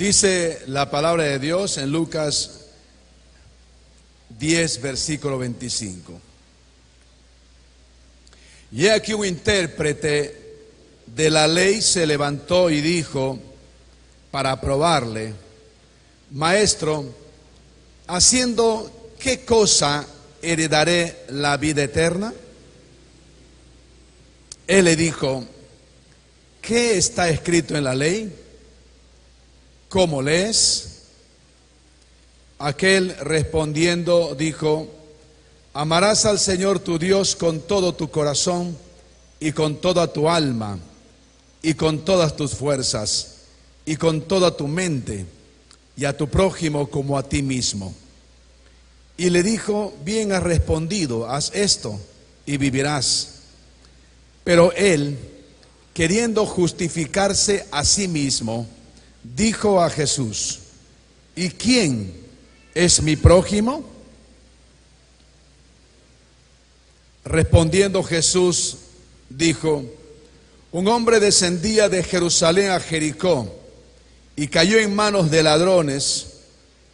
Dice la palabra de Dios en Lucas 10, versículo 25. Y he aquí un intérprete de la ley se levantó y dijo para probarle: Maestro, ¿haciendo qué cosa heredaré la vida eterna? Él le dijo: ¿qué está escrito en la ley? ¿Cómo lees? Aquel respondiendo dijo: amarás al Señor tu Dios con todo tu corazón y con toda tu alma y con todas tus fuerzas y con toda tu mente, y a tu prójimo como a ti mismo. Y le dijo: bien has respondido, haz esto y vivirás. Pero él, queriendo justificarse a sí mismo, dijo a Jesús: ¿y quién es mi prójimo? Respondiendo Jesús dijo: un hombre descendía de Jerusalén a Jericó y cayó en manos de ladrones,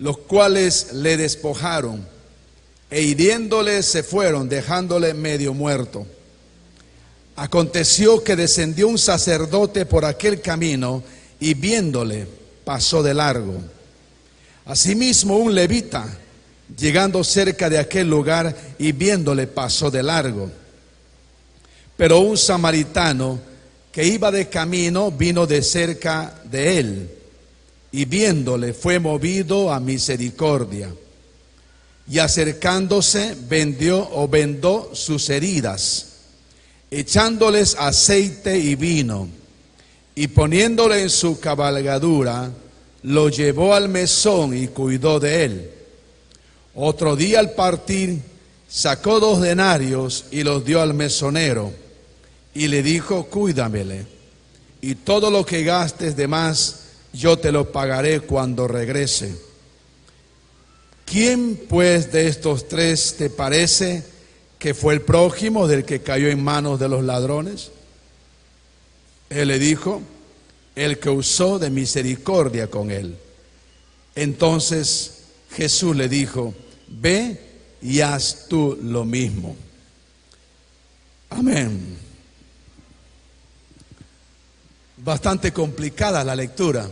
los cuales le despojaron e hiriéndole se fueron, dejándole medio muerto. Aconteció que descendió un sacerdote por aquel camino y viéndole pasó de largo. Asimismo un levita, llegando cerca de aquel lugar y viéndole pasó de largo. Pero un samaritano que iba de camino vino de cerca de él y viéndole fue movido a misericordia. Y acercándose vendó sus heridas, echándoles aceite y vino, y poniéndole en su cabalgadura, lo llevó al mesón y cuidó de él. Otro día al partir, sacó 2 denarios y los dio al mesonero, y le dijo: cuídamele, y todo lo que gastes de más, yo te lo pagaré cuando regrese. ¿Quién pues de estos 3 te parece que fue el prójimo del que cayó en manos de los ladrones? Él le dijo: el que usó de misericordia con él. Entonces Jesús le dijo: ve y haz tú lo mismo. Amén. Bastante complicada la lectura.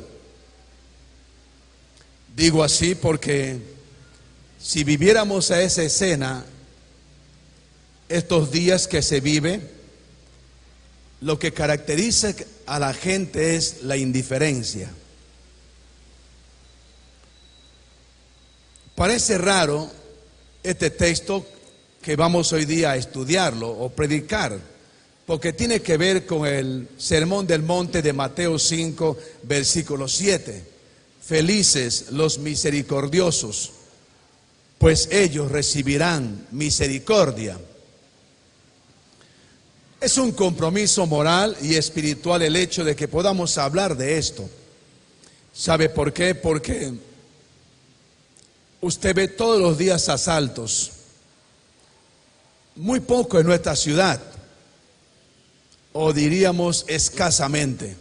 Digo así porque si viviéramos a esa escena, estos días que se vive, lo que caracteriza a la gente es la indiferencia. Parece raro este texto que vamos hoy día a estudiarlo o predicar, porque tiene que ver con el Sermón del Monte de Mateo 5, versículo 7. Felices los misericordiosos, pues ellos recibirán misericordia. Es un compromiso moral y espiritual el hecho de que podamos hablar de esto. ¿Sabe por qué? Porque usted ve todos los días asaltos, muy poco en nuestra ciudad, o diríamos escasamente,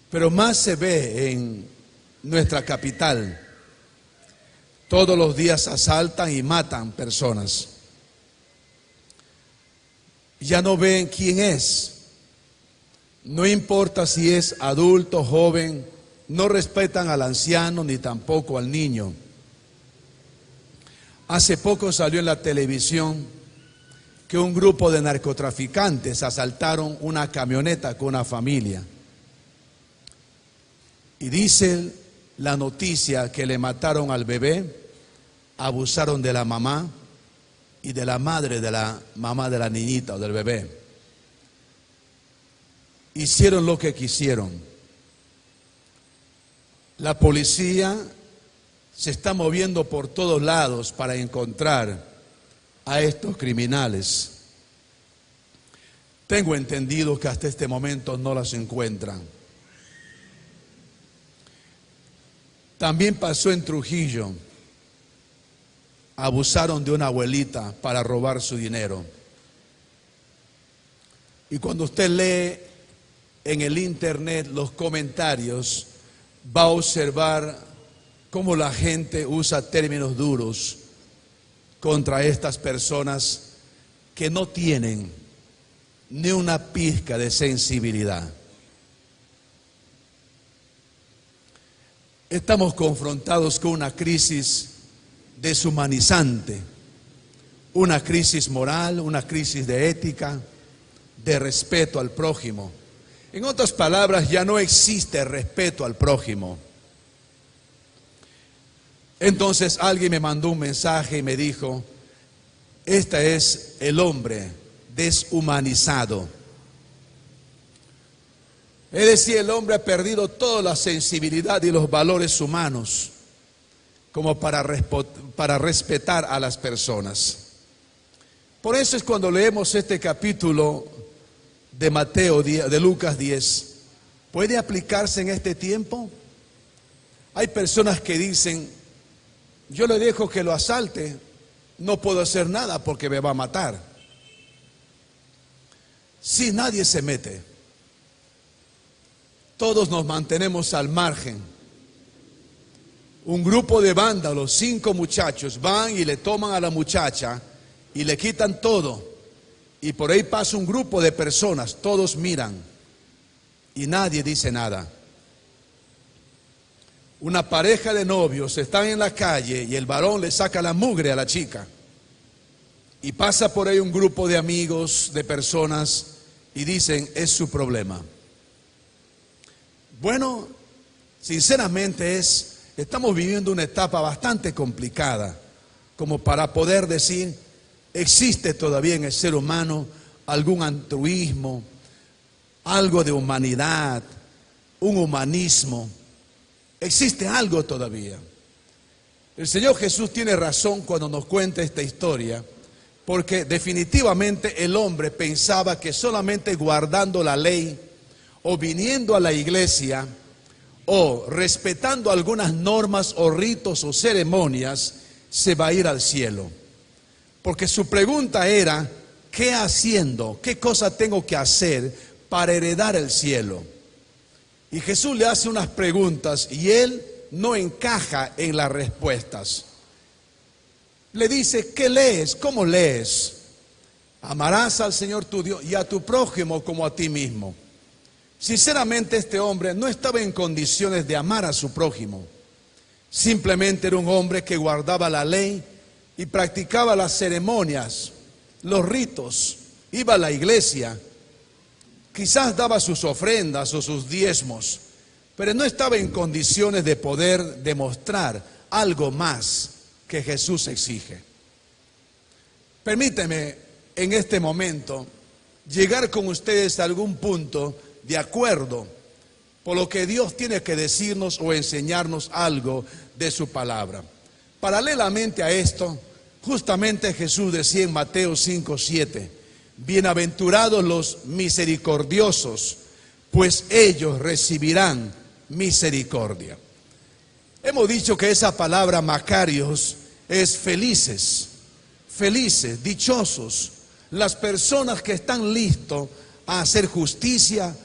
pero más se ve en nuestra capital. Todos los días asaltan y matan personas. Ya no ven quién es. No importa si es adulto, joven, no respetan al anciano ni tampoco al niño. Hace poco salió en la televisión que un grupo de narcotraficantes asaltaron una camioneta con una familia. Y dice la noticia que le mataron al bebé, abusaron de la mamá y de la madre de la mamá de la niñita o del bebé. Hicieron lo que quisieron. La policía se está moviendo por todos lados para encontrar a estos criminales. Tengo entendido que hasta este momento no las encuentran. También pasó en Trujillo. Abusaron de una abuelita para robar su dinero. Y cuando usted lee en el internet los comentarios, va a observar cómo la gente usa términos duros contra estas personas que no tienen ni una pizca de sensibilidad. Estamos confrontados con una crisis deshumanizante, una crisis moral, una crisis de ética, de respeto al prójimo. En otras palabras, ya no existe respeto al prójimo. Entonces alguien me mandó un mensaje y me dijo: este es el hombre deshumanizado. Es decir, el hombre ha perdido toda la sensibilidad y los valores humanos como para respetar a las personas. Por eso es cuando leemos este capítulo de Mateo, de Lucas 10, ¿puede aplicarse en este tiempo? Hay personas que dicen: yo le dejo que lo asalte, no puedo hacer nada porque me va a matar. Si nadie se mete, todos nos mantenemos al margen. Un grupo de vándalos, 5 muchachos, van y le toman a la muchacha y le quitan todo. Y por ahí pasa un grupo de personas, todos miran y nadie dice nada. Una pareja de novios están en la calle y el varón le saca la mugre a la chica. Y pasa por ahí un grupo de amigos, de personas, y dicen: es su problema. Bueno, sinceramente estamos viviendo una etapa bastante complicada como para poder decir: existe todavía en el ser humano algún altruismo, algo de humanidad, un humanismo. Existe algo todavía. El Señor Jesús tiene razón cuando nos cuenta esta historia, porque definitivamente el hombre pensaba que solamente guardando la ley o viniendo a la iglesia o respetando algunas normas o ritos o ceremonias se va a ir al cielo. Porque su pregunta era: ¿qué haciendo? ¿Qué cosa tengo que hacer para heredar el cielo? Y Jesús le hace unas preguntas y él no encaja en las respuestas. Le dice: ¿qué lees? ¿Cómo lees? Amarás al Señor tu Dios y a tu prójimo como a ti mismo. Sinceramente, este hombre no estaba en condiciones de amar a su prójimo. Simplemente era un hombre que guardaba la ley y practicaba las ceremonias, los ritos, iba a la iglesia, quizás daba sus ofrendas o sus diezmos, pero no estaba en condiciones de poder demostrar algo más que Jesús exige. Permíteme en este momento llegar con ustedes a algún punto de acuerdo por lo que Dios tiene que decirnos o enseñarnos algo de su palabra. Paralelamente a esto, justamente Jesús decía en Mateo 5:7: bienaventurados los misericordiosos, pues ellos recibirán misericordia. Hemos dicho que esa palabra Macarios es felices, felices, dichosos, las personas que están listos a hacer justicia,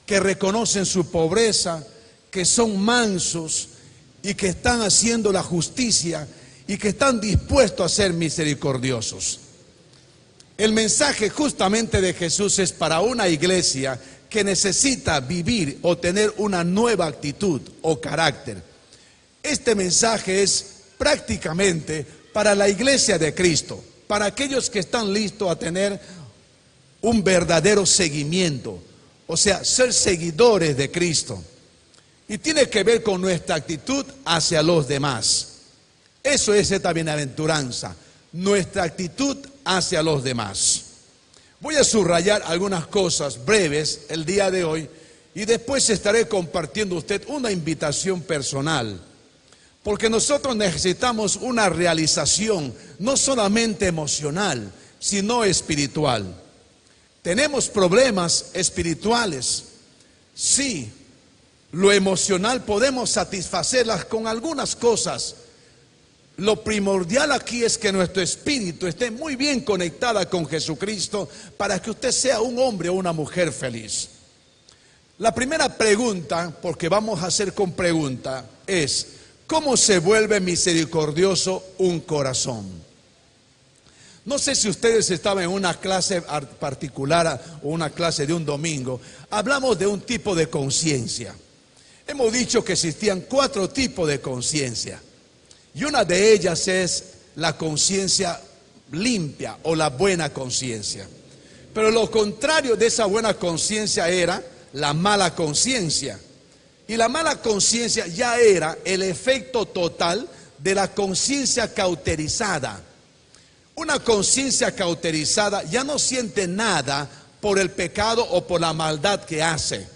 que reconocen su pobreza, que son mansos y que están haciendo la justicia y que están dispuestos a ser misericordiosos. El mensaje justamente de Jesús es para una iglesia que necesita vivir o tener una nueva actitud o carácter. Este mensaje es prácticamente para la iglesia de Cristo, para aquellos que están listos a tener un verdadero seguimiento, o sea, ser seguidores de Cristo. Y tiene que ver con nuestra actitud hacia los demás. Eso es esta bienaventuranza, nuestra actitud hacia los demás. Voy a subrayar algunas cosas breves el día de hoy y después estaré compartiendo usted una invitación personal. Porque nosotros necesitamos una realización, no solamente emocional, sino espiritual. Tenemos problemas espirituales. Sí, lo emocional podemos satisfacerlas con algunas cosas. Lo primordial aquí es que nuestro espíritu esté muy bien conectada con Jesucristo para que usted sea un hombre o una mujer feliz. La primera pregunta, porque vamos a hacer con pregunta, es: ¿cómo se vuelve misericordioso un corazón? No sé si ustedes estaban en una clase particular o una clase de un domingo. Hablamos de un tipo de conciencia. Hemos dicho que existían 4 tipos de conciencia. Y una de ellas es la conciencia limpia o la buena conciencia. Pero lo contrario de esa buena conciencia era la mala conciencia. Y la mala conciencia ya era el efecto total de la conciencia cauterizada. Una conciencia cauterizada ya no siente nada por el pecado o por la maldad que hace.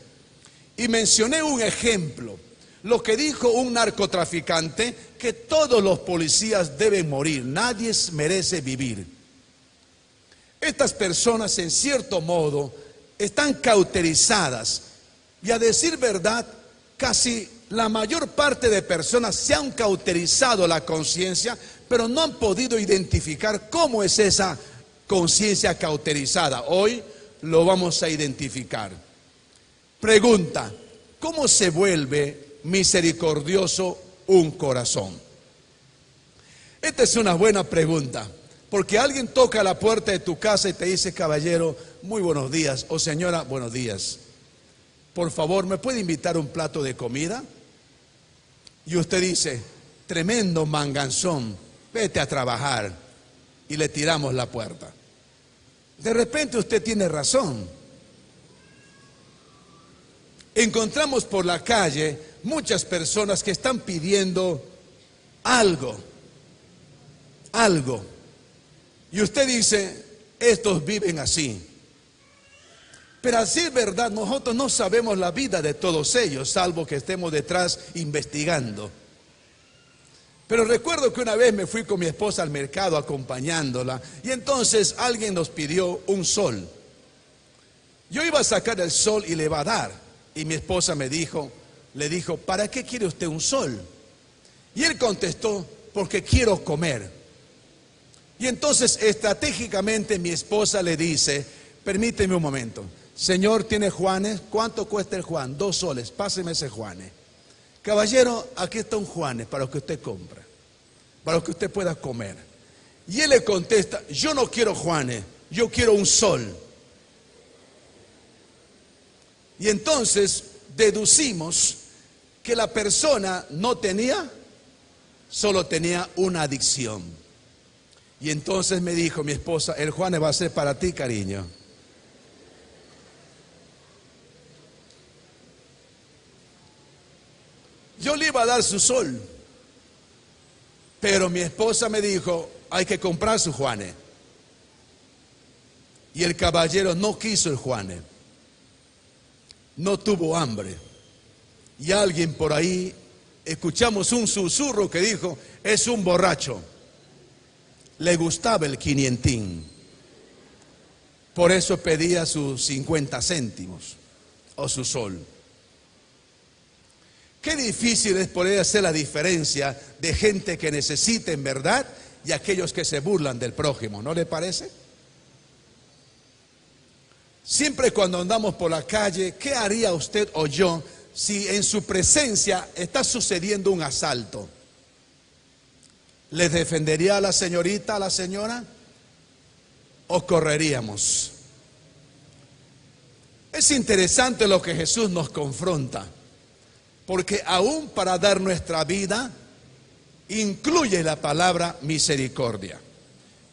Y mencioné un ejemplo, lo que dijo un narcotraficante, que todos los policías deben morir, nadie merece vivir. Estas personas, en cierto modo, están cauterizadas, y a decir verdad, casi la mayor parte de personas se han cauterizado la conciencia, pero no han podido identificar cómo es esa conciencia cauterizada. Hoy lo vamos a identificar. Pregunta: ¿cómo se vuelve misericordioso un corazón? Esta es una buena pregunta, porque alguien toca la puerta de tu casa y te dice: caballero, muy buenos días, o señora, buenos días, por favor, ¿me puede invitar un plato de comida? Y usted dice: tremendo manganzón, vete a trabajar, y le tiramos la puerta. De repente usted tiene razón. Encontramos por la calle muchas personas que están pidiendo algo, y usted dice: estos viven así. Pero así es verdad, nosotros no sabemos la vida de todos ellos, salvo que estemos detrás investigando. Pero recuerdo que una vez me fui con mi esposa al mercado acompañándola, y entonces alguien nos pidió un sol. Yo iba a sacar el sol y le iba a dar, y mi esposa le dijo: ¿para qué quiere usted un sol? Y él contestó: porque quiero comer. Y entonces estratégicamente mi esposa le dice: permíteme un momento, señor, ¿tiene Juanes? ¿Cuánto cuesta el Juan? 2 soles, páseme ese Juanes. Caballero, aquí está un Juanes para que usted compre, para que usted pueda comer. Y él le contesta: yo no quiero Juanes, yo quiero un sol. Y entonces deducimos que la persona no tenía, solo tenía una adicción. Y entonces me dijo mi esposa: el Juanes va a ser para ti, cariño. Yo le iba a dar su sol, pero mi esposa me dijo: hay que comprar su Juanes. Y el caballero no quiso el Juanes, no tuvo hambre. Y alguien por ahí, escuchamos un susurro que dijo: es un borracho. Le gustaba el quinientín, por eso pedía sus 50 céntimos o su sol. Qué difícil es poder hacer la diferencia de gente que necesita en verdad y aquellos que se burlan del prójimo, ¿no le parece? Siempre cuando andamos por la calle, ¿qué haría usted o yo si en su presencia está sucediendo un asalto? ¿Le defendería a la señorita, a la señora? ¿O correríamos? Es interesante lo que Jesús nos confronta, porque aún para dar nuestra vida incluye la palabra misericordia.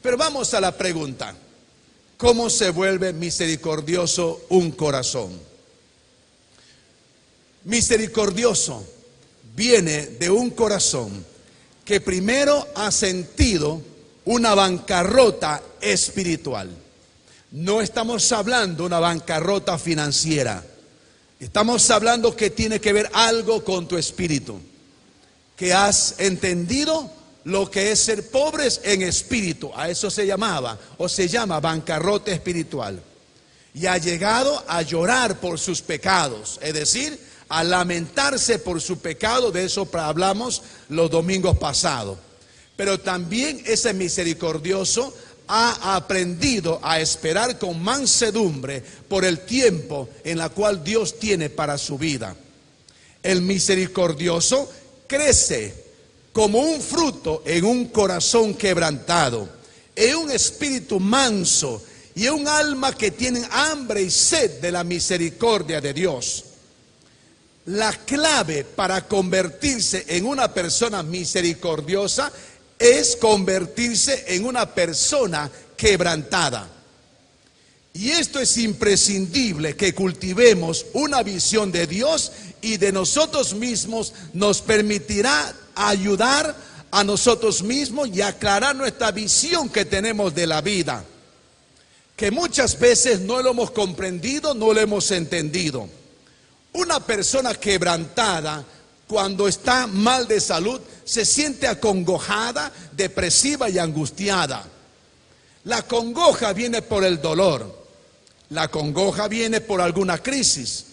Pero vamos a la pregunta: ¿cómo se vuelve misericordioso un corazón? Misericordioso viene de un corazón que primero ha sentido una bancarrota espiritual. No estamos hablando de una bancarrota financiera. Estamos hablando que tiene que ver algo con tu espíritu, que has entendido lo que es ser pobres en espíritu. A eso se llamaba o se llama bancarrota espiritual. Y ha llegado a llorar por sus pecados, es decir, a lamentarse por su pecado. De eso hablamos los domingos pasados. Pero también ese misericordioso ha aprendido a esperar con mansedumbre por el tiempo en la cual Dios tiene para su vida. El misericordioso crece como un fruto en un corazón quebrantado, en un espíritu manso y en un alma que tienen hambre y sed de la misericordia de Dios. La clave para convertirse en una persona misericordiosa es convertirse en una persona quebrantada. Y esto es imprescindible, que cultivemos una visión de Dios y de nosotros mismos. Nos permitirá ayudar a nosotros mismos y aclarar nuestra visión que tenemos de la vida, que muchas veces no lo hemos comprendido, no lo hemos entendido. Una persona quebrantada, cuando está mal de salud, se siente acongojada, depresiva y angustiada. La congoja viene por el dolor. La congoja viene por alguna crisis.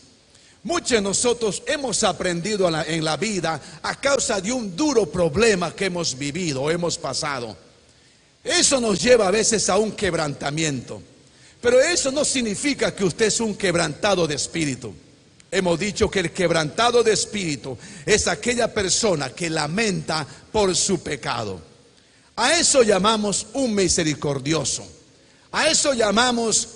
Muchos de nosotros hemos aprendido en la vida a causa de un duro problema que hemos vivido o hemos pasado. Eso nos lleva a veces a un quebrantamiento. Pero eso no significa que usted es un quebrantado de espíritu. Hemos dicho que el quebrantado de espíritu es aquella persona que lamenta por su pecado. A eso llamamos un misericordioso. A eso llamamos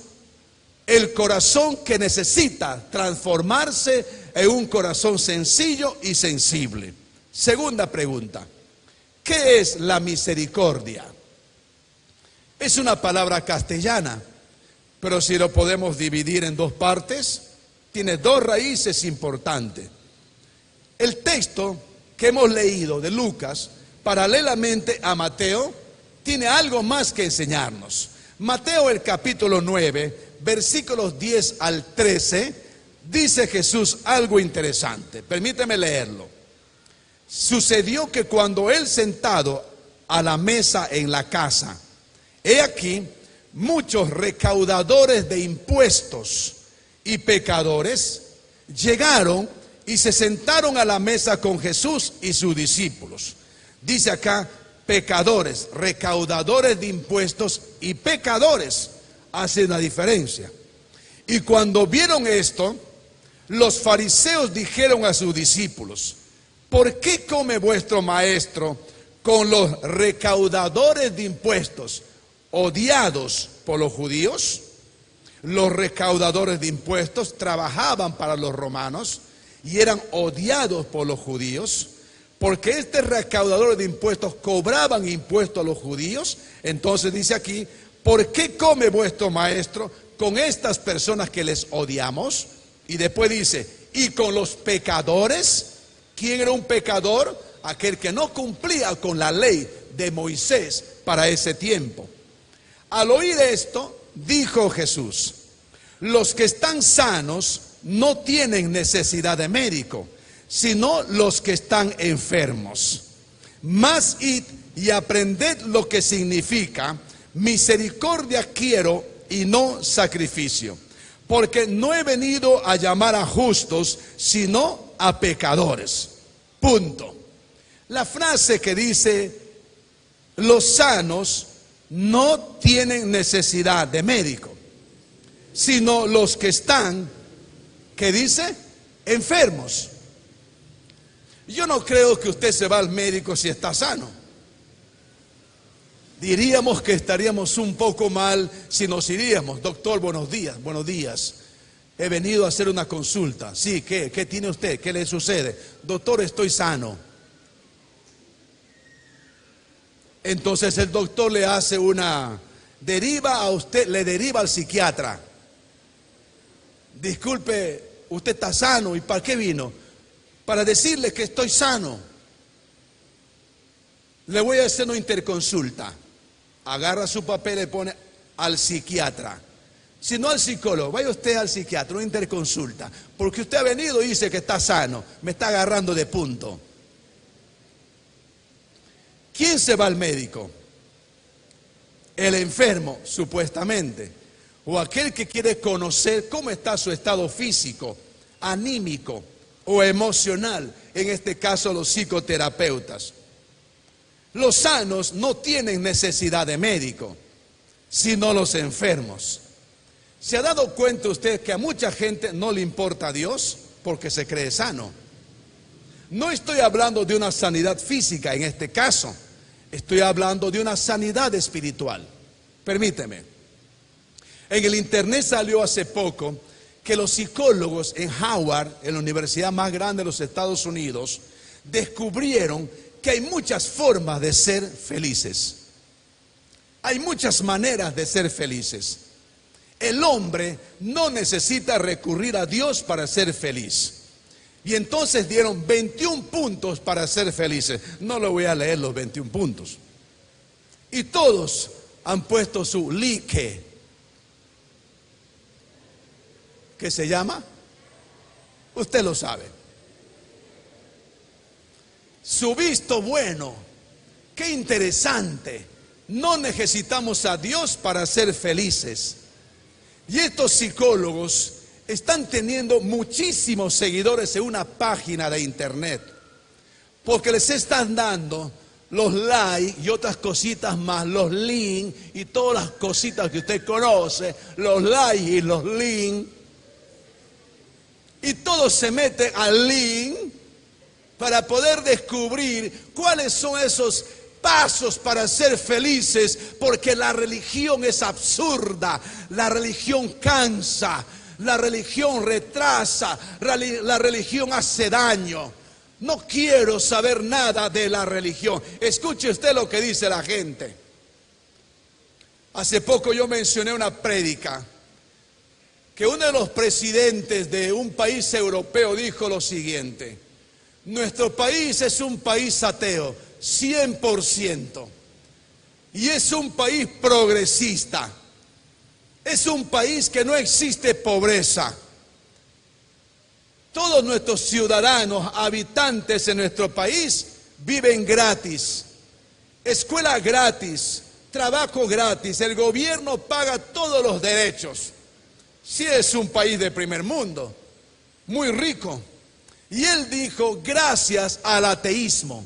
el corazón que necesita transformarse en un corazón sencillo y sensible. Segunda pregunta: ¿qué es la misericordia? Es una palabra castellana, pero si lo podemos dividir en dos partes, tiene dos raíces importantes. El texto que hemos leído de Lucas, paralelamente a Mateo, tiene algo más que enseñarnos. Mateo, el capítulo 9, versículos 10 al 13, dice Jesús algo interesante. Permíteme leerlo. Sucedió que cuando él sentado a la mesa en la casa, he aquí muchos recaudadores de impuestos y pecadores llegaron y se sentaron a la mesa con Jesús y sus discípulos. Dice acá pecadores, recaudadores de impuestos y pecadores. Hace una diferencia. Y cuando vieron esto, los fariseos dijeron a sus discípulos: ¿por qué come vuestro maestro con los recaudadores de impuestos, odiados por los judíos? Los recaudadores de impuestos trabajaban para los romanos y eran odiados por los judíos, porque estos recaudadores de impuestos cobraban impuestos a los judíos. Entonces dice aquí: ¿por qué come vuestro maestro con estas personas que les odiamos? Y después dice: y con los pecadores. ¿Quién era un pecador? Aquel que no cumplía con la ley de Moisés para ese tiempo. Al oír esto, dijo Jesús: los que están sanos no tienen necesidad de médico, sino los que están enfermos. Mas id y aprended lo que significa: misericordia quiero y no sacrificio, porque no he venido a llamar a justos, sino a pecadores. Punto. La frase que dice los sanos no tienen necesidad de médico, sino los que están, ¿qué dice? Enfermos. Yo no creo que usted se va al médico si está sano. Diríamos que estaríamos un poco mal si nos iríamos. Doctor, buenos días, buenos días. He venido a hacer una consulta. Sí, ¿qué tiene usted? ¿Qué le sucede? Doctor, estoy sano. Entonces el doctor le hace una deriva a usted, le deriva al psiquiatra. Disculpe, usted está sano. ¿Y para qué vino? Para decirle que estoy sano. Le voy a hacer una interconsulta. Agarra su papel y le pone al psiquiatra. Si no al psicólogo, vaya usted al psiquiatra, una interconsulta. Porque usted ha venido y dice que está sano. Me está agarrando de punto. ¿Quién se va al médico? El enfermo, supuestamente. O aquel que quiere conocer cómo está su estado físico, anímico o emocional. En este caso, los psicoterapeutas. Los sanos no tienen necesidad de médico. sino los enfermos. ¿Se ha dado cuenta usted que a mucha gente no le importa a Dios porque se cree sano? No estoy hablando de una sanidad física en este caso, estoy hablando de una sanidad espiritual. Permíteme. En el internet salió hace poco que los psicólogos en Howard, en la universidad más grande de los Estados Unidos, descubrieron que hay muchas formas de ser felices. Hay muchas maneras de ser felices. El hombre no necesita recurrir a Dios para ser feliz. Y entonces dieron 21 puntos para ser felices. No lo voy a leer los 21 puntos. Y todos han puesto su like. ¿Qué se llama? Usted lo sabe. Su visto bueno. Qué interesante. No necesitamos a Dios para ser felices. Y estos psicólogos están teniendo muchísimos seguidores en una página de internet, porque les están dando los likes y otras cositas más, los links y todas las cositas que usted conoce, los likes y los links, y todos se meten al link para poder descubrir cuáles son esos pasos para ser felices, porque la religión es absurda, la religión cansa, la religión retrasa, la religión hace daño. No quiero saber nada de la religión. Escuche usted lo que dice la gente. Hace poco yo mencioné una prédica que uno de los presidentes de un país europeo dijo lo siguiente: nuestro país es un país ateo, 100%. Y es un país progresista. Es un país que no existe pobreza. Todos nuestros ciudadanos, habitantes en nuestro país, viven gratis. Escuela gratis, trabajo gratis, el gobierno paga todos los derechos. Sí, es un país de primer mundo, muy rico. Y él dijo, gracias al ateísmo.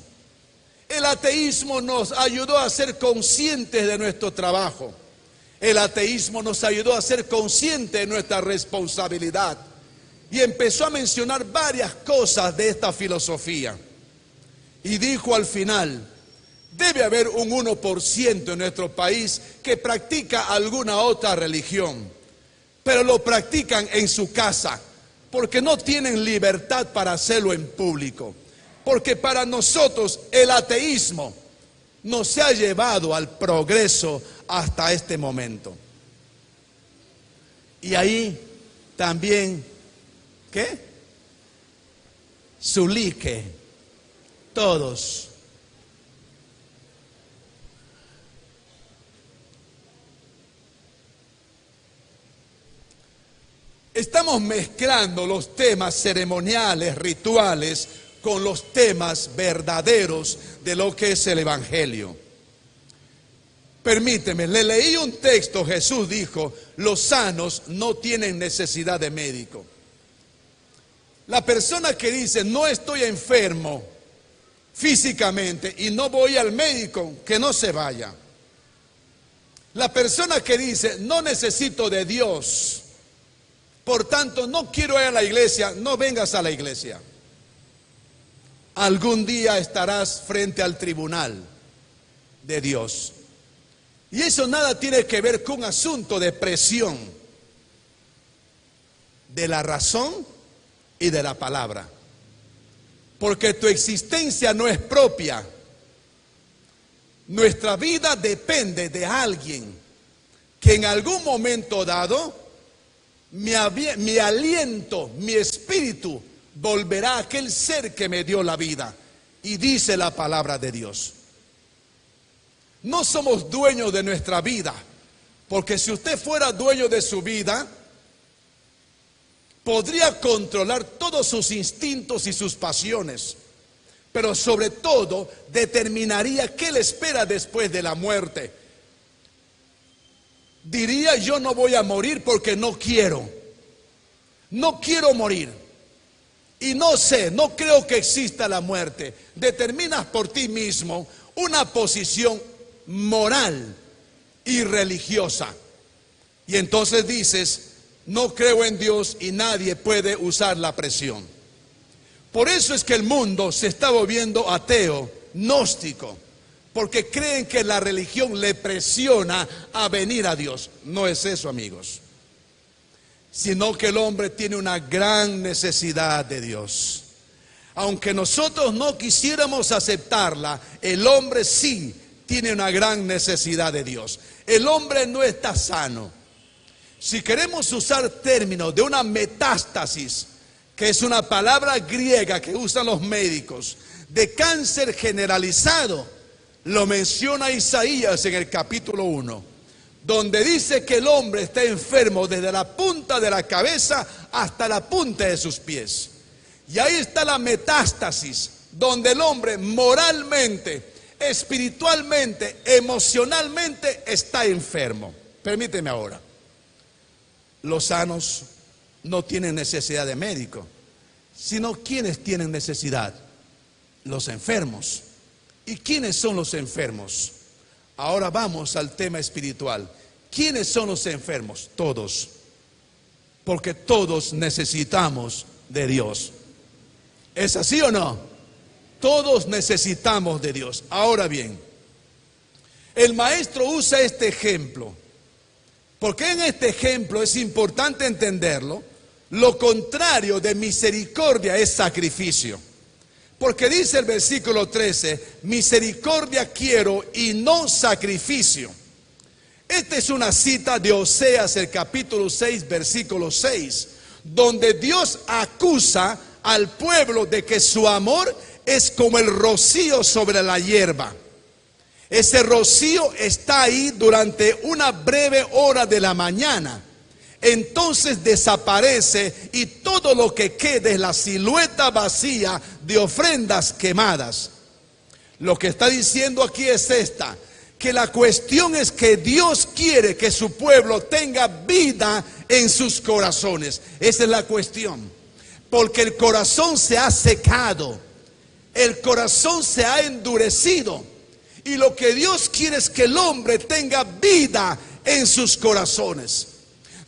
El ateísmo nos ayudó a ser conscientes de nuestro trabajo. El ateísmo nos ayudó a ser conscientes de nuestra responsabilidad. Y empezó a mencionar varias cosas de esta filosofía. Y dijo al final, debe haber un 1% en nuestro país que practica alguna otra religión, pero lo practican en su casa, porque no tienen libertad para hacerlo en público. Porque para nosotros el ateísmo nos ha llevado al progreso hasta este momento. Y ahí también, ¿qué? Su like, todos. Estamos mezclando los temas ceremoniales, rituales, con los temas verdaderos de lo que es el Evangelio. Permíteme, le leí un texto, Jesús dijo, los sanos no tienen necesidad de médico. La persona que dice, no estoy enfermo físicamente y no voy al médico, que no se vaya. La persona que dice, no necesito de Dios, por tanto no quiero ir a la iglesia, no vengas a la iglesia. Algún día estarás frente al tribunal de Dios. Y eso nada tiene que ver con un asunto de presión de la razón y de la palabra. Porque tu existencia no es propia. Nuestra vida depende de alguien que en algún momento dado mi aliento, mi espíritu volverá a aquel ser que me dio la vida. Y dice la palabra de Dios. No somos dueños de nuestra vida, porque si usted fuera dueño de su vida, podría controlar todos sus instintos y sus pasiones, pero sobre todo determinaría qué le espera después de la muerte. Diría, yo no voy a morir porque no quiero morir. Y no sé, no creo que exista la muerte. Determinas por ti mismo una posición moral y religiosa. Y entonces dices, no creo en Dios y nadie puede usar la presión. Por eso es que el mundo se está volviendo ateo, gnóstico, porque creen que la religión le presiona a venir a Dios. No es eso, amigos, sino que el hombre tiene una gran necesidad de Dios. Aunque nosotros no quisiéramos aceptarla, el hombre sí tiene una gran necesidad de Dios. El hombre no está sano. Si queremos usar términos de una metástasis, que es una palabra griega que usan los médicos, de cáncer generalizado, lo menciona Isaías en el capítulo 1, donde dice que el hombre está enfermo desde la punta de la cabeza hasta la punta de sus pies. Y ahí está la metástasis, donde el hombre moralmente, espiritualmente, emocionalmente está enfermo. Permíteme ahora. Los sanos no tienen necesidad de médico, sino quienes tienen necesidad, los enfermos. ¿Y quiénes son los enfermos? Ahora vamos al tema espiritual. ¿Quiénes son los enfermos? Todos, porque todos necesitamos de Dios. ¿Es así o no? Todos necesitamos de Dios. Ahora bien, el maestro usa este ejemplo, porque en este ejemplo es importante entenderlo. Lo contrario de misericordia es sacrificio. Porque dice el versículo 13, misericordia quiero y no sacrificio. Esta es una cita de Oseas, el capítulo 6, versículo 6, donde Dios acusa al pueblo de que su amor es como el rocío sobre la hierba. Ese rocío está ahí durante una breve hora de la mañana. Entonces desaparece y todo lo que quede es la silueta vacía de ofrendas quemadas. Lo que está diciendo aquí es esta, que la cuestión es que Dios quiere que su pueblo tenga vida en sus corazones. Esa es la cuestión, porque el corazón se ha secado, el corazón se ha endurecido, y lo que Dios quiere es que el hombre tenga vida en sus corazones.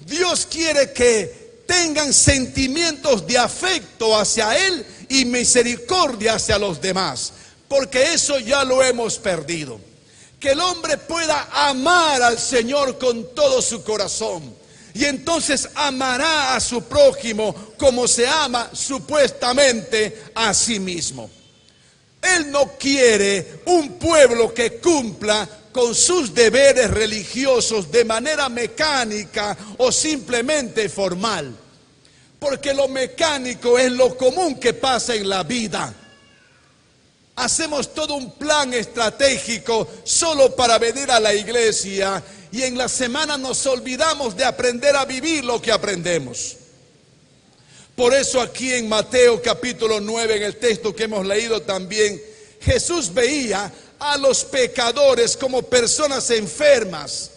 Dios quiere que tengan sentimientos de afecto hacia Él y misericordia hacia los demás, porque eso ya lo hemos perdido. Que el hombre pueda amar al Señor con todo su corazón, y entonces amará a su prójimo como se ama supuestamente a sí mismo. Él no quiere un pueblo que cumpla con sus deberes religiosos de manera mecánica o simplemente formal, porque lo mecánico es lo común que pasa en la vida. Hacemos todo un plan estratégico solo para venir a la iglesia, y en la semana nos olvidamos de aprender a vivir lo que aprendemos. Por eso aquí en Mateo capítulo 9, en el texto que hemos leído también, Jesús veía a los pecadores como personas enfermas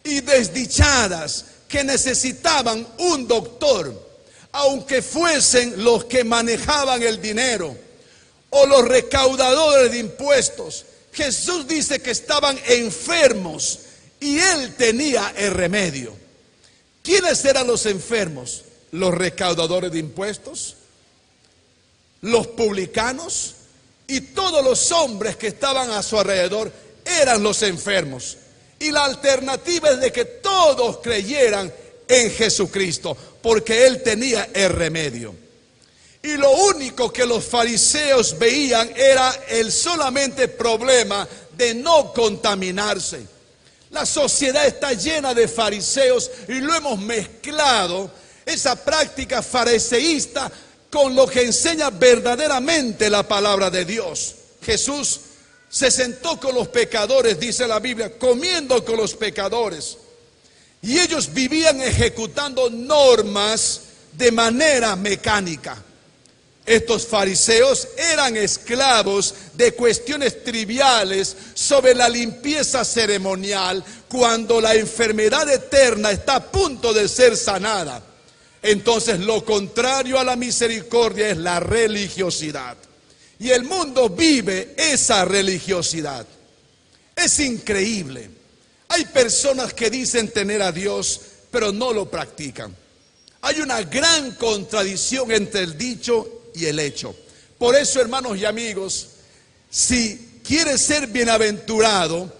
y desdichadas que necesitaban un doctor, aunque fuesen los que manejaban el dinero o los recaudadores de impuestos. Jesús dice que estaban enfermos y Él tenía el remedio. ¿Quiénes eran los enfermos? Los recaudadores de impuestos, los publicanos y todos los hombres que estaban a su alrededor eran los enfermos. Y la alternativa es de que todos creyeran en Jesucristo, porque Él tenía el remedio. Y lo único que los fariseos veían era el solamente problema de no contaminarse. La sociedad está llena de fariseos y lo hemos mezclado, esa práctica fariseísta, con lo que enseña verdaderamente la palabra de Dios. Jesús se sentó con los pecadores, dice la Biblia, comiendo con los pecadores. Y ellos vivían ejecutando normas de manera mecánica. Estos fariseos eran esclavos de cuestiones triviales sobre la limpieza ceremonial, cuando la enfermedad eterna está a punto de ser sanada. Entonces lo contrario a la misericordia es la religiosidad. Y el mundo vive esa religiosidad. Es increíble. Hay personas que dicen tener a Dios, pero no lo practican. Hay una gran contradicción entre el dicho y el hecho. Por eso, hermanos y amigos, si quieres ser bienaventurado,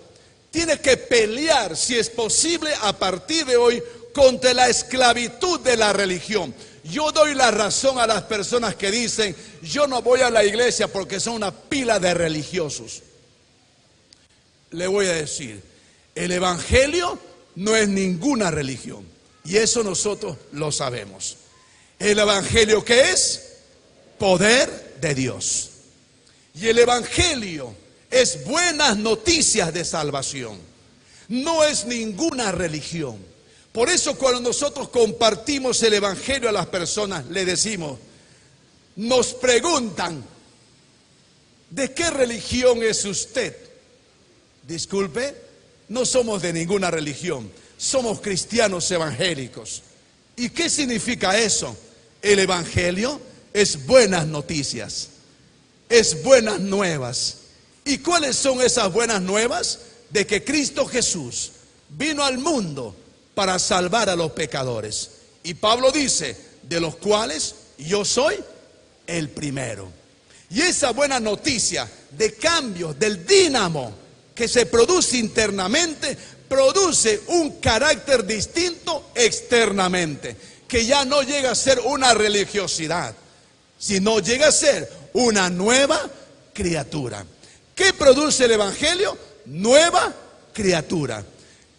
tienes que pelear, si es posible, a partir de hoy, contra la esclavitud de la religión. Yo doy la razón a las personas que dicen, yo no voy a la iglesia porque son una pila de religiosos. Le voy a decir, el evangelio no es ninguna religión, y eso nosotros lo sabemos. El evangelio, ¿qué es? Poder de Dios. Y el evangelio es buenas noticias de salvación. No es ninguna religión. Por eso cuando nosotros compartimos el evangelio a las personas, le decimos, nos preguntan, ¿de qué religión es usted? Disculpe, no somos de ninguna religión, somos cristianos evangélicos. ¿Y qué significa eso? El evangelio es buenas noticias, es buenas nuevas. ¿Y cuáles son esas buenas nuevas? De que Cristo Jesús vino al mundo para salvar a los pecadores. Y Pablo dice, de los cuales yo soy el primero. Y esa buena noticia de cambios del dínamo que se produce internamente, produce un carácter distinto externamente, que ya no llega a ser una religiosidad, sino llega a ser una nueva criatura. ¿Qué produce el evangelio? Nueva criatura.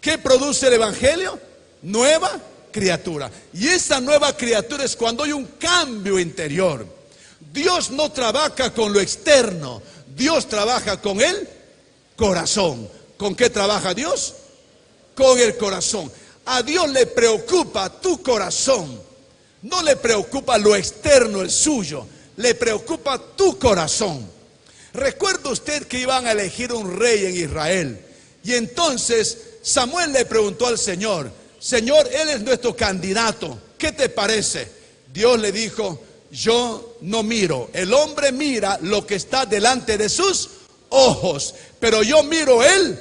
¿Qué produce el evangelio? Nueva criatura. Y esa nueva criatura es cuando hay un cambio interior. Dios no trabaja con lo externo, Dios trabaja con el corazón. ¿Con qué trabaja Dios? Con el corazón. A Dios le preocupa tu corazón, no le preocupa lo externo, el suyo, le preocupa tu corazón. Recuerda usted que iban a elegir un rey en Israel, y entonces Samuel le preguntó al Señor, Señor, él es nuestro candidato, ¿qué te parece? Dios le dijo, yo no miro, el hombre mira lo que está delante de sus ojos, pero yo miro él.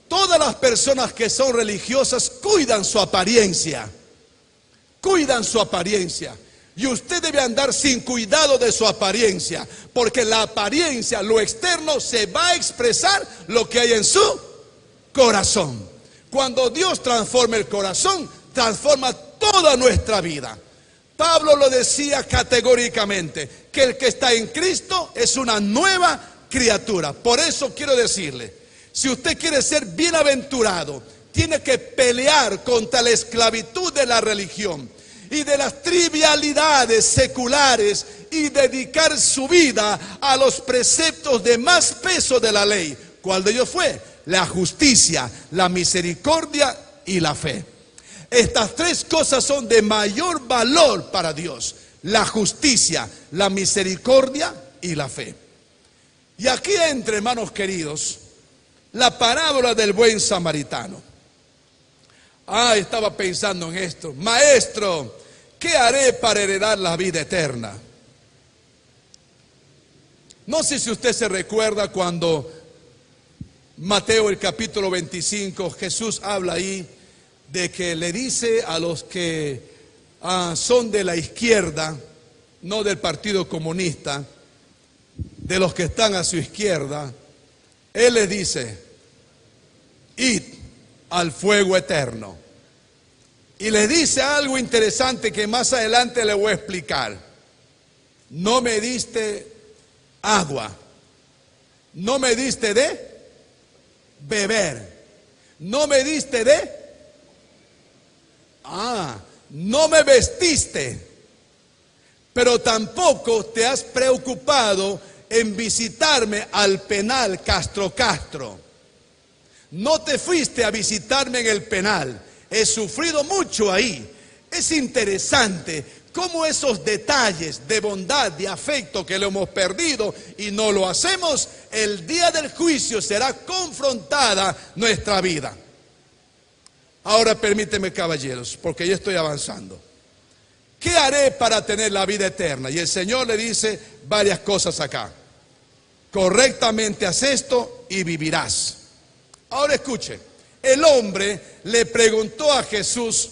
Todas las personas que son religiosas cuidan su apariencia, y usted debe andar sin cuidado de su apariencia, porque la apariencia, lo externo, se va a expresar lo que hay en su corazón. Cuando Dios transforma el corazón, transforma toda nuestra vida. Pablo lo decía categóricamente, que el que está en Cristo es una nueva criatura. Por eso quiero decirle, si usted quiere ser bienaventurado, tiene que pelear contra la esclavitud de la religión y de las trivialidades seculares y dedicar su vida a los preceptos de más peso de la ley. ¿Cuál de ellos fue? La justicia, la misericordia y la fe. Estas tres cosas son de mayor valor para Dios: la justicia, la misericordia y la fe. Y aquí entra, hermanos queridos, la parábola del buen samaritano. Estaba pensando en esto. Maestro, ¿qué haré para heredar la vida eterna? No sé si usted se recuerda cuando Mateo el capítulo 25, Jesús habla ahí de que le dice a los que son de la izquierda, no del Partido Comunista, de los que están a su izquierda, Él les dice, id al fuego eterno. Y les dice algo interesante que más adelante le voy a explicar. No me diste agua, no me diste de beber, no me diste de no me vestiste, pero tampoco te has preocupado en visitarme al penal Castro. No te fuiste a visitarme en el penal. He sufrido mucho ahí. Es interesante cómo esos detalles de bondad, de afecto que lo hemos perdido y no lo hacemos, el día del juicio será confrontada nuestra vida. Ahora permíteme, caballeros, porque ya estoy avanzando. ¿Qué haré para tener la vida eterna? Y el Señor le dice varias cosas acá. Correctamente haz esto y vivirás. Ahora escuche, el hombre le preguntó a Jesús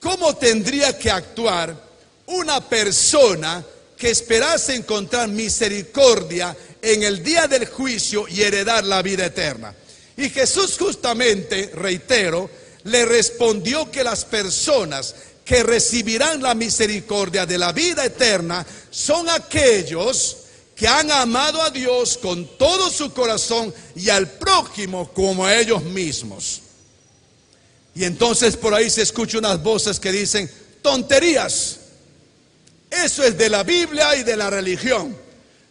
cómo tendría que actuar una persona que esperase encontrar misericordia en el día del juicio y heredar la vida eterna. Y Jesús justamente, reitero, le respondió que las personas que recibirán la misericordia de la vida eterna son aquellos que han amado a Dios con todo su corazón y al prójimo como a ellos mismos. Y entonces por ahí se escuchan unas voces que dicen: tonterías, eso es de la Biblia y de la religión.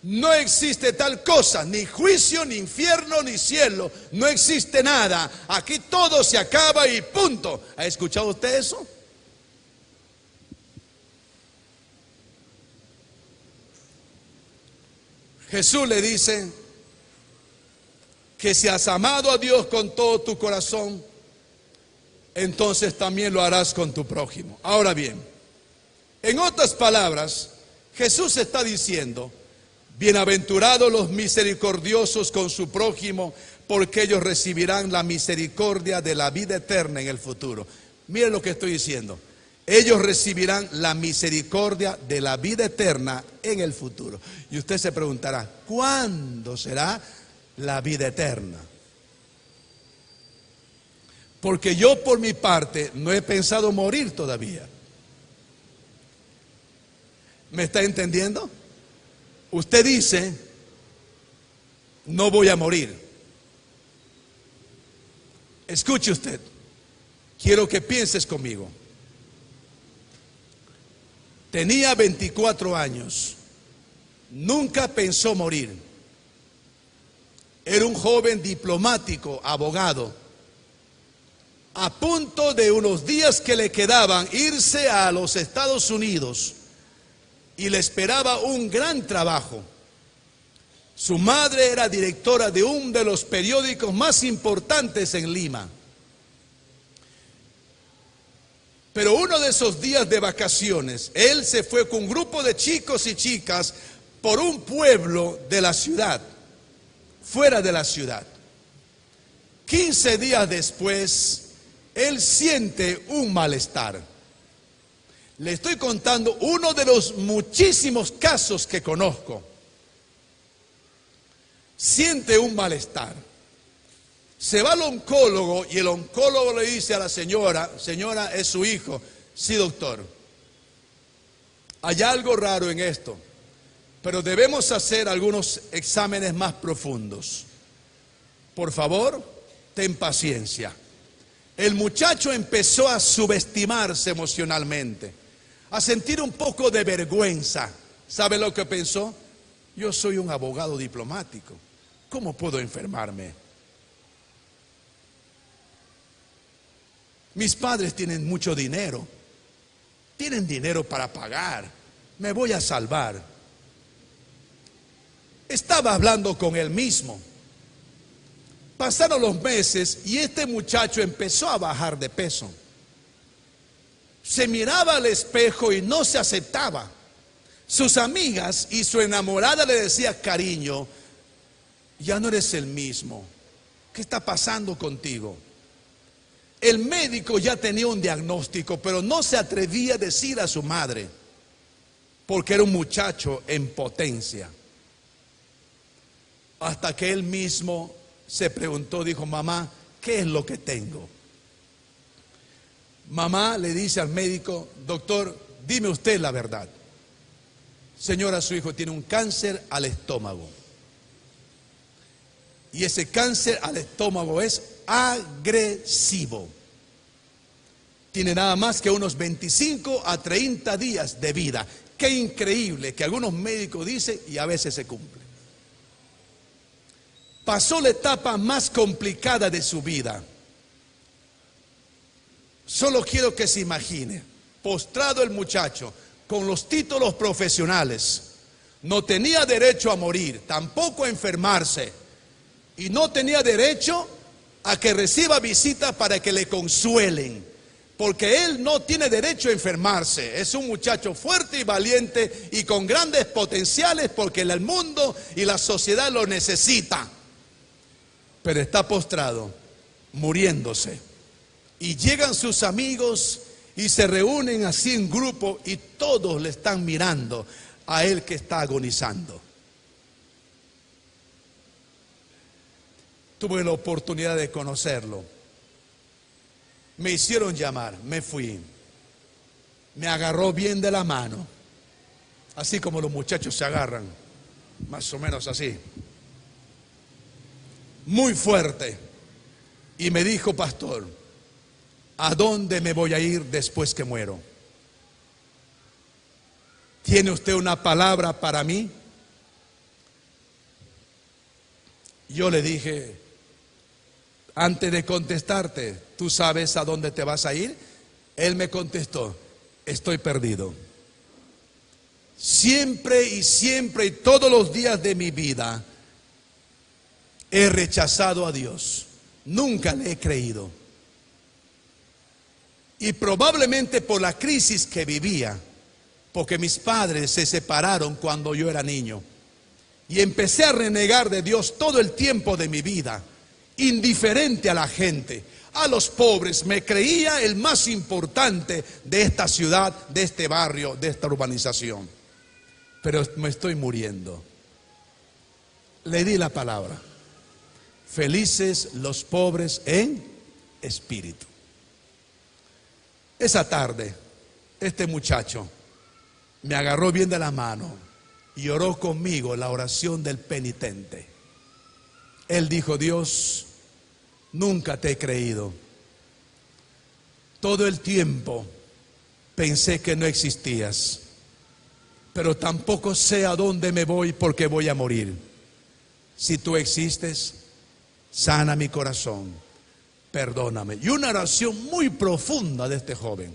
No existe tal cosa, ni juicio, ni infierno, ni cielo. No existe nada. Aquí todo se acaba y punto. ¿Ha escuchado usted eso? Jesús le dice que si has amado a Dios con todo tu corazón, entonces también lo harás con tu prójimo. Ahora bien, en otras palabras, Jesús está diciendo: bienaventurados los misericordiosos con su prójimo, porque ellos recibirán la misericordia de la vida eterna en el futuro. Miren lo que estoy diciendo. Ellos recibirán la misericordia de la vida eterna en el futuro. Y usted se preguntará: ¿cuándo será la vida eterna? Porque yo por mi parte no he pensado morir todavía. ¿Me está entendiendo? Usted dice: no voy a morir. Escuche usted, quiero que pienses conmigo. Tenía 24 años, nunca pensó morir. Era un joven diplomático, abogado, a punto de unos días que le quedaban irse a los Estados Unidos, y le esperaba un gran trabajo. Su madre era directora de uno de los periódicos más importantes en Lima. Pero uno de esos días de vacaciones, él se fue con un grupo de chicos y chicas por un pueblo de la ciudad, fuera de la ciudad. 15 días después, él siente un malestar. Le estoy contando uno de los muchísimos casos que conozco. Siente un malestar. Se va al oncólogo y el oncólogo le dice a la señora: señora, ¿es su hijo? Sí, doctor. Hay algo raro en esto, pero debemos hacer algunos exámenes más profundos. Por favor, ten paciencia. El muchacho empezó a subestimarse emocionalmente, a sentir un poco de vergüenza. ¿Sabe lo que pensó? Yo soy un abogado diplomático, ¿cómo puedo enfermarme? Mis padres tienen mucho dinero, tienen dinero para pagar, me voy a salvar. Estaba hablando con él mismo. Pasaron los meses y este muchacho empezó a bajar de peso. Se miraba al espejo y no se aceptaba. Sus amigas y su enamorada le decían: cariño, ya no eres el mismo. ¿Qué está pasando contigo? El médico ya tenía un diagnóstico, pero no se atrevía a decir a su madre, porque era un muchacho en potencia. Hasta que él mismo se preguntó, dijo: mamá, ¿qué es lo que tengo? Mamá le dice al médico: doctor, dime usted la verdad. Señora, su hijo tiene un cáncer al estómago. Y ese cáncer al estómago es agresivo. Tiene nada más que unos 25 a 30 días de vida. Qué increíble que algunos médicos dicen y a veces se cumple. Pasó la etapa más complicada de su vida. Solo quiero que se imagine, postrado el muchacho, con los títulos profesionales. No tenía derecho a morir, tampoco a enfermarse. Y no tenía derecho a que reciba visitas para que le consuelen. Porque él no tiene derecho a enfermarse. Es un muchacho fuerte y valiente y con grandes potenciales, porque el mundo y la sociedad lo necesita. Pero está postrado muriéndose. Y llegan sus amigos y se reúnen así en grupo y todos le están mirando a él que está agonizando. Tuve la oportunidad de conocerlo. Me hicieron llamar, me fui. Me agarró bien de la mano, así como los muchachos se agarran, más o menos así. Muy fuerte. Y me dijo: pastor, ¿a dónde me voy a ir después que muero? ¿Tiene usted una palabra para mí? Yo le dije, antes de contestarte, ¿tú sabes a dónde te vas a ir? Él me contestó: estoy perdido. Siempre y todos los días de mi vida he rechazado a Dios. Nunca le he creído. Y probablemente por la crisis que vivía, porque mis padres se separaron cuando yo era niño, y empecé a renegar de Dios todo el tiempo de mi vida, indiferente a la gente, a los pobres. Me creía el más importante de esta ciudad, de este barrio, de esta urbanización. Pero me estoy muriendo. Le di la palabra: felices los pobres en espíritu. Esa tarde, este muchacho me agarró bien de la mano y oró conmigo la oración del penitente. Él dijo: Dios, nunca te he creído. Todo el tiempo pensé que no existías, pero tampoco sé a dónde me voy porque voy a morir. Si tú existes, sana mi corazón, perdóname. Y una oración muy profunda de este joven.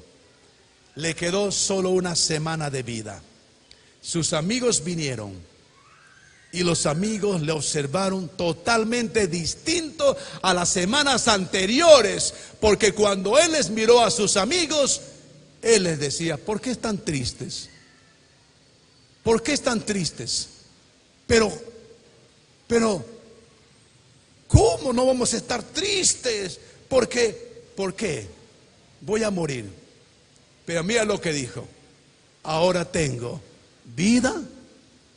Le quedó solo una semana de vida. Sus amigos vinieron y los amigos le observaron totalmente distinto a las semanas anteriores, porque cuando él les miró a sus amigos, él les decía: ¿por qué están tristes? ¿Por qué están tristes? Pero, ¿cómo no vamos a estar tristes? ¿Por qué? Voy a morir. Pero mira lo que dijo: ahora tengo vida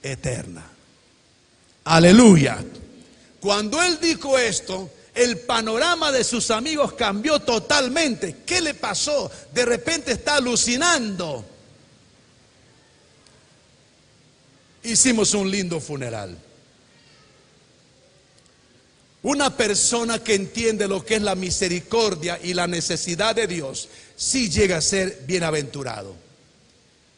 eterna. Aleluya. Cuando él dijo esto, el panorama de sus amigos cambió totalmente. ¿Qué le pasó? De repente está alucinando. Hicimos un lindo funeral. Una persona que entiende lo que es la misericordia y la necesidad de Dios, sí llega a ser bienaventurado.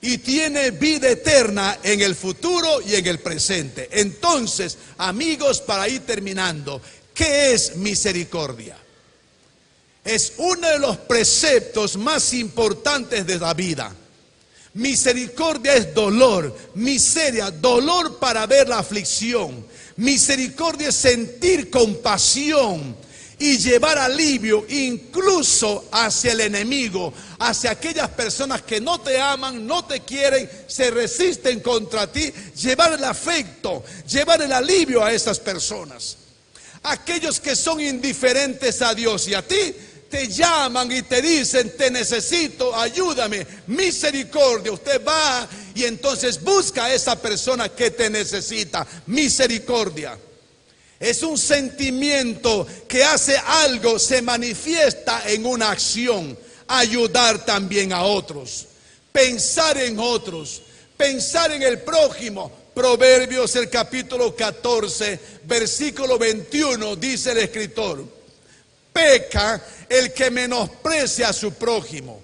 Y tiene vida eterna en el futuro y en el presente. Entonces, amigos, para ir terminando, ¿qué es misericordia? Es uno de los preceptos más importantes de la vida. Misericordia es dolor, miseria, dolor para ver la aflicción. Misericordia es sentir compasión y llevar alivio incluso hacia el enemigo, hacia aquellas personas que no te aman, no te quieren, se resisten contra ti. Llevar el afecto, llevar el alivio a esas personas. Aquellos que son indiferentes a Dios y a ti, te llaman y te dicen: te necesito, ayúdame, misericordia. Usted va y entonces busca a esa persona que te necesita. Misericordia es un sentimiento que hace algo, se manifiesta en una acción. Ayudar también a otros, pensar en otros, pensar en el prójimo. Proverbios, el capítulo 14, versículo 21, dice el escritor: peca el que menosprecia a su prójimo,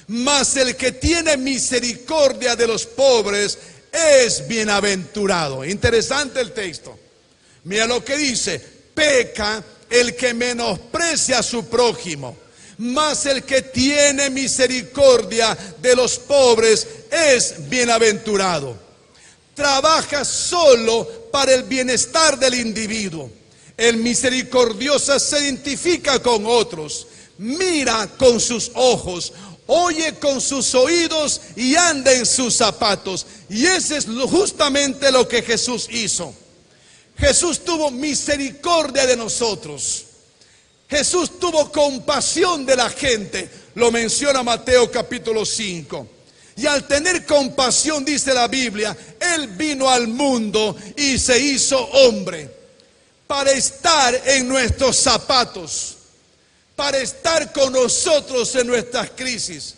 mas el que tiene misericordia de los pobres es bienaventurado. Interesante el texto. Mira lo que dice: peca el que menosprecia a su prójimo, mas el que tiene misericordia de los pobres es bienaventurado. Trabaja solo para el bienestar del individuo. El misericordioso se identifica con otros, mira con sus ojos, oye con sus oídos y anda en sus zapatos. Y ese es justamente lo que Jesús hizo. Jesús tuvo misericordia de nosotros. Jesús tuvo compasión de la gente. Lo menciona Mateo capítulo 5. Y al tener compasión, dice la Biblia, Él vino al mundo y se hizo hombre para estar en nuestros zapatos, para estar con nosotros en nuestras crisis.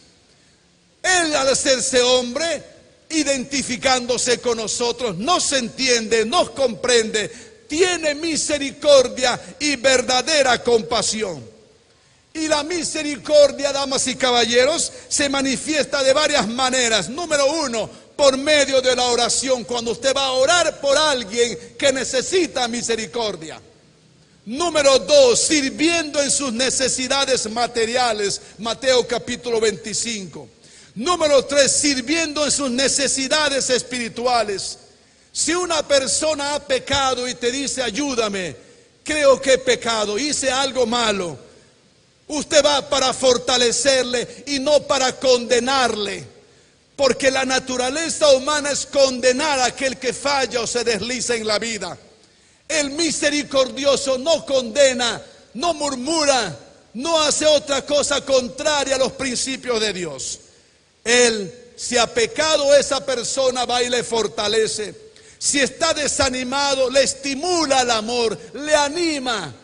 Él, al hacerse hombre, identificándose con nosotros, nos entiende, nos comprende, tiene misericordia y verdadera compasión. Y la misericordia, damas y caballeros, se manifiesta de varias maneras. Número uno, por medio de la oración, cuando usted va a orar por alguien que necesita misericordia. Número dos, sirviendo en sus necesidades materiales, Mateo capítulo 25. Número tres, sirviendo en sus necesidades espirituales. Si una persona ha pecado y te dice, ayúdame, creo que he pecado, hice algo malo, usted va para fortalecerle y no para condenarle, porque la naturaleza humana es condenar a aquel que falla o se desliza en la vida. El misericordioso no condena, no murmura, no hace otra cosa contraria a los principios de Dios. Él, si ha pecado, esa persona va y le fortalece. Si está desanimado, le estimula al amor, le anima,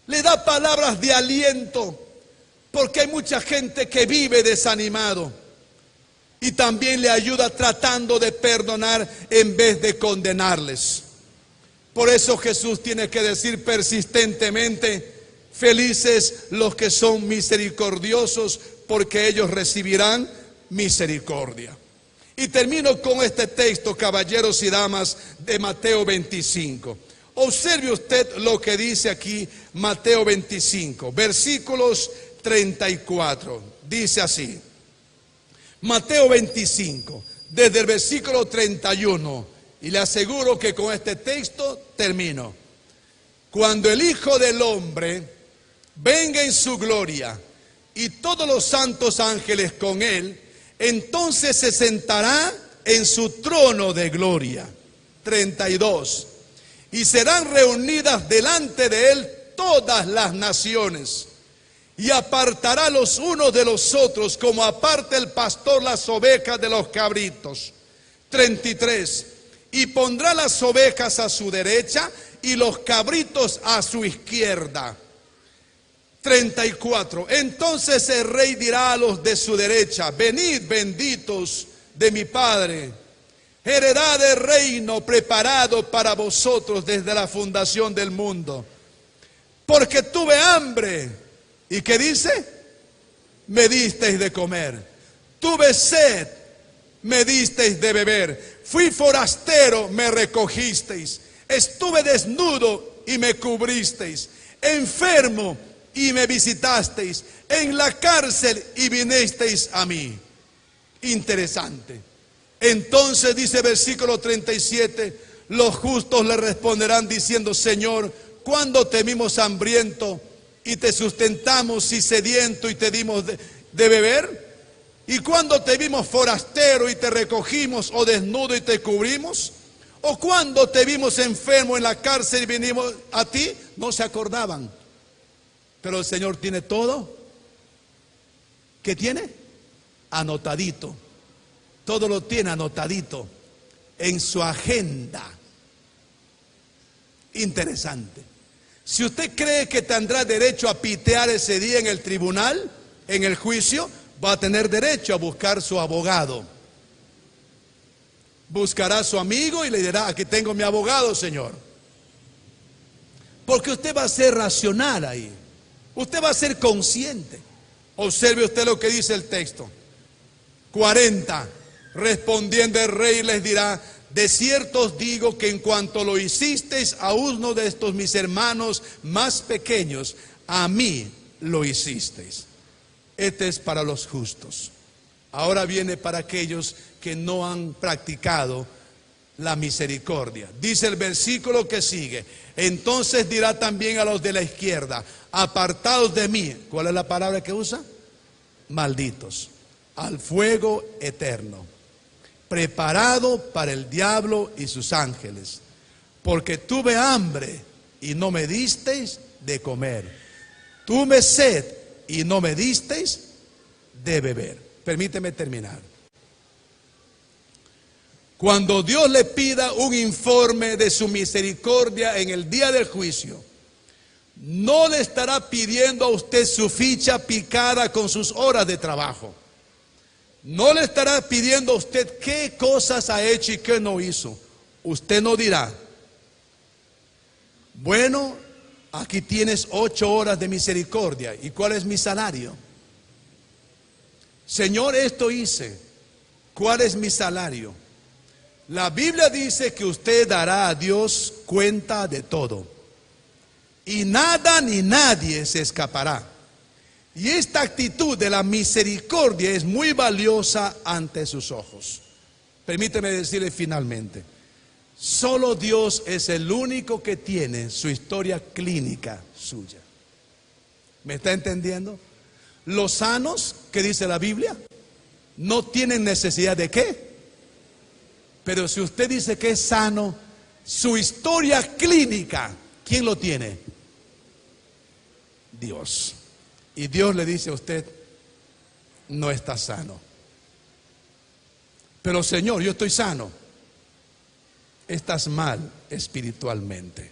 le da palabras de aliento, porque hay mucha gente que vive desanimado, y también le ayuda tratando de perdonar en vez de condenarles. Por eso Jesús tiene que decir persistentemente, felices los que son misericordiosos, porque ellos recibirán misericordia. Y termino con este texto, caballeros y damas, de Mateo 25. Observe usted lo que dice aquí Mateo 25, versículos 34. Dice así, Mateo 25, desde el versículo 31. Y le aseguro que con este texto termino. Cuando el Hijo del Hombre venga en su gloria y todos los santos ángeles con él, entonces se sentará en su trono de gloria. 32. Y serán reunidas delante de él todas las naciones, y apartará los unos de los otros, como aparta el pastor las ovejas de los cabritos. 33. Y pondrá las ovejas a su derecha y los cabritos a su izquierda. 34. Entonces el rey dirá a los de su derecha, venid benditos de mi Padre, heredad de reino preparado para vosotros desde la fundación del mundo. Porque tuve hambre, ¿y qué dice? Me disteis de comer. Tuve sed, me disteis de beber. Fui forastero, me recogisteis. Estuve desnudo y me cubristeis. Enfermo y me visitasteis. En la cárcel y vinisteis a mí. Interesante. Entonces dice versículo 37, los justos le responderán diciendo, Señor, ¿cuándo te vimos hambriento y te sustentamos, y sediento y te dimos de beber? ¿Y cuándo te vimos forastero y te recogimos, o desnudo y te cubrimos? ¿O cuándo te vimos enfermo en la cárcel y vinimos a ti? No se acordaban. Pero el Señor tiene todo. ¿Qué tiene? Anotadito. Todo lo tiene anotadito en su agenda. Interesante. Si usted cree que tendrá derecho a pitear ese día en el tribunal, en el juicio, va a tener derecho a buscar su abogado. Buscará a su amigo y le dirá, aquí tengo mi abogado, señor. Porque usted va a ser racional ahí. Usted va a ser consciente. Observe usted lo que dice el texto. 40. Respondiendo el rey les dirá, de cierto os digo que en cuanto lo hicisteis a uno de estos mis hermanos más pequeños, a mí lo hicisteis. Este es para los justos. Ahora viene para aquellos que no han practicado la misericordia. Dice el versículo que sigue, entonces dirá también a los de la izquierda, apartados de mí. ¿Cuál es la palabra que usa? Malditos, al fuego eterno, preparado para el diablo y sus ángeles. Porque tuve hambre y no me disteis de comer. tuve sed y no me disteis de beber. Permíteme terminar. Cuando Dios le pida un informe de su misericordia en el día del juicio, no le estará pidiendo a usted su ficha picada con sus horas de trabajo. No le estará pidiendo a usted qué cosas ha hecho y qué no hizo. Usted no dirá, bueno, aquí tienes 8 horas de misericordia. ¿Y cuál es mi salario? Señor, esto hice. ¿Cuál es mi salario? La Biblia dice que usted dará a Dios cuenta de todo. Y nada ni nadie se escapará. Y esta actitud de la misericordia es muy valiosa ante sus ojos. Permíteme decirle finalmente, solo Dios es el único que tiene su historia clínica suya. ¿Me está entendiendo? Los sanos, ¿qué dice la Biblia? No tienen necesidad de qué. Pero si usted dice que es sano, su historia clínica, ¿quién lo tiene? Dios. Y Dios le dice a usted, no está sano. Pero Señor, yo estoy sano. Estás mal espiritualmente.